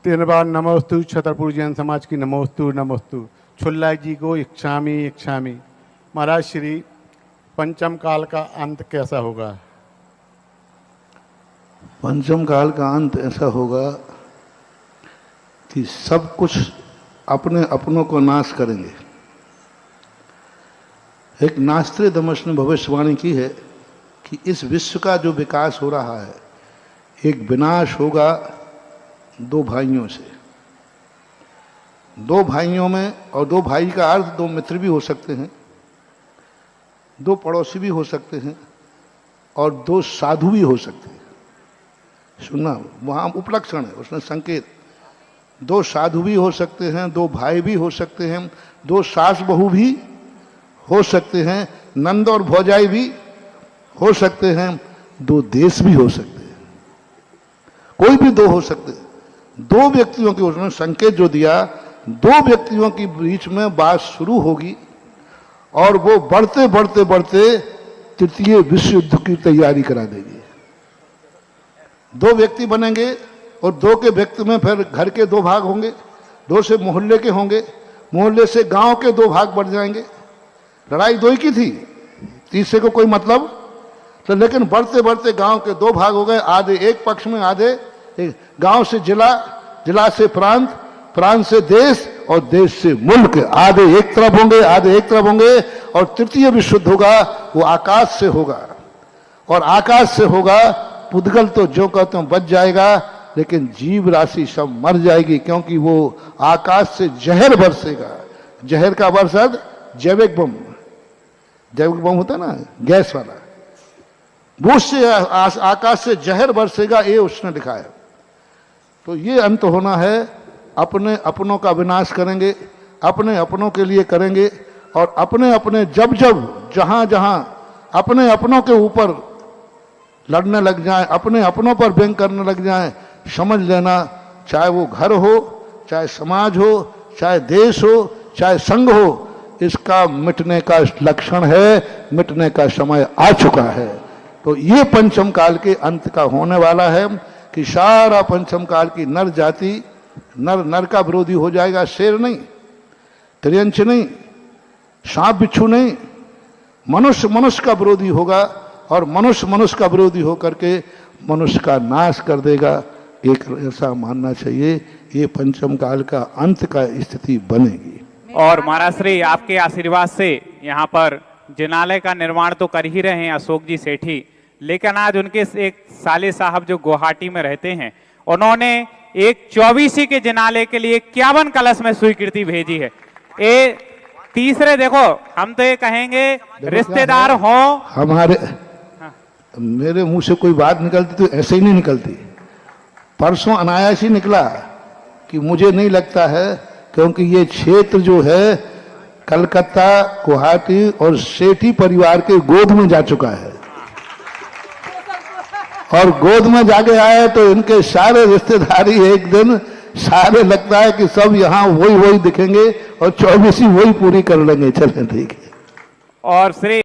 3 बार नमोस्तु, छतरपुर जैन समाज की नमोस्तु नमोस्तु। छुल्ला जी को इच्छामी इच्छामी। महाराज श्री पंचम काल का अंत कैसा होगा? पंचम काल का अंत ऐसा होगा कि सब कुछ अपने अपनों को नाश करेंगे। एक नास्त्रेदमस ने भविष्यवाणी की है कि इस विश्व का जो विकास हो रहा है, एक विनाश होगा 2 भाइयों से। 2 भाइयों में, और 2 भाई का अर्थ 2 मित्र भी हो सकते हैं, 2 पड़ोसी भी हो सकते हैं, और 2 साधु भी हो सकते हैं। सुनना, वहाँ उपलक्षण है, उसने संकेत। 2 साधु भी हो सकते हैं, 2 भाई भी हो सकते हैं, 2 सास बहू भी हो सकते हैं, नंद और भौजाई भी हो सकते हैं, 2 देश भी हो सकते हैं, कोई भी 2 हो सकते हैं। 2 व्यक्तियों की उसने संकेत जो दिया, 2 व्यक्तियों के बीच में बात शुरू होगी और वो बढ़ते बढ़ते बढ़ते तृतीय विश्व युद्ध की तैयारी करा देगी। 2 व्यक्ति बनेंगे और 2 के व्यक्ति में फिर घर के 2 भाग होंगे, 2 से मोहल्ले के होंगे, मोहल्ले से गांव के 2 भाग बढ़ जाएंगे। लड़ाई 2 ही की थी, तीसरे को कोई मतलब तो, लेकिन बढ़ते बढ़ते गांव के 2 भाग हो गए, आधे एक पक्ष में, आधे गांव से जिला, जिला से प्रांत, प्रांत से देश और देश से मुल्क, आधे एक तरफ होंगे, आधे एक तरफ होंगे। और तृतीय विश्व युद्ध होगा, वो आकाश से होगा, और आकाश से होगा। पुद्गल तो जो कहते हैं बच जाएगा, लेकिन जीव राशि सब मर जाएगी, क्योंकि वो आकाश से जहर बरसेगा। जहर का बरसात जैविक बम, जैविक बम होता है ना, गैस वाला, वो उससे आकाश से जहर बरसेगा, ये उसने लिखा है। तो ये अंत होना है। अपने अपनों का विनाश करेंगे, अपने अपनों के लिए करेंगे, और अपने अपने जब जब जहां जहां अपने अपनों के ऊपर लड़ने लग जाएं, अपने अपनों पर व्यंग करने लग जाएं, समझ लेना, चाहे वो घर हो, चाहे समाज हो, चाहे देश हो, चाहे संघ हो, इसका मिटने का लक्षण है, मिटने का समय आ चुका है। तो ये पंचम काल के अंत का होने वाला है कि सारा पंचम काल की नर जाति नर नर का विरोधी हो जाएगा। शेर नहीं, त्रियंच नहीं, सांप बिच्छू नहीं, मनुष्य मनुष्य का विरोधी होगा, और मनुष्य मनुष्य का विरोधी होकर के मनुष्य का नाश कर देगा। एक ऐसा मानना चाहिए, ये पंचम काल का अंत का स्थिति बनेगी। और महाराज श्री आपके आशीर्वाद से यहाँ पर जिनालय का निर्माण तो कर ही रहे हैं अशोक जी सेठी, लेकिन आज उनके एक साले साहब जो गुवाहाटी में रहते हैं, उन्होंने एक 24 के जिनालय के लिए 51 कलश में स्वीकृति भेजी है। ये तीसरे, देखो हम तो ये कहेंगे रिश्तेदार हो हमारे, मेरे मुंह से कोई बात निकलती तो ऐसे ही नहीं निकलती। परसों अनायास ही निकला कि मुझे नहीं लगता है, क्योंकि ये क्षेत्र जो है कलकत्ता, गुवाहाटी और सेठी परिवार के गोद में जा चुका है, और गोद में जाके आए तो इनके सारे रिश्तेदारी एक दिन सारे लगता है कि सब यहाँ वही वही दिखेंगे, और 24 ही वही पूरी कर लेंगे। चलें, ठीक है। और श्री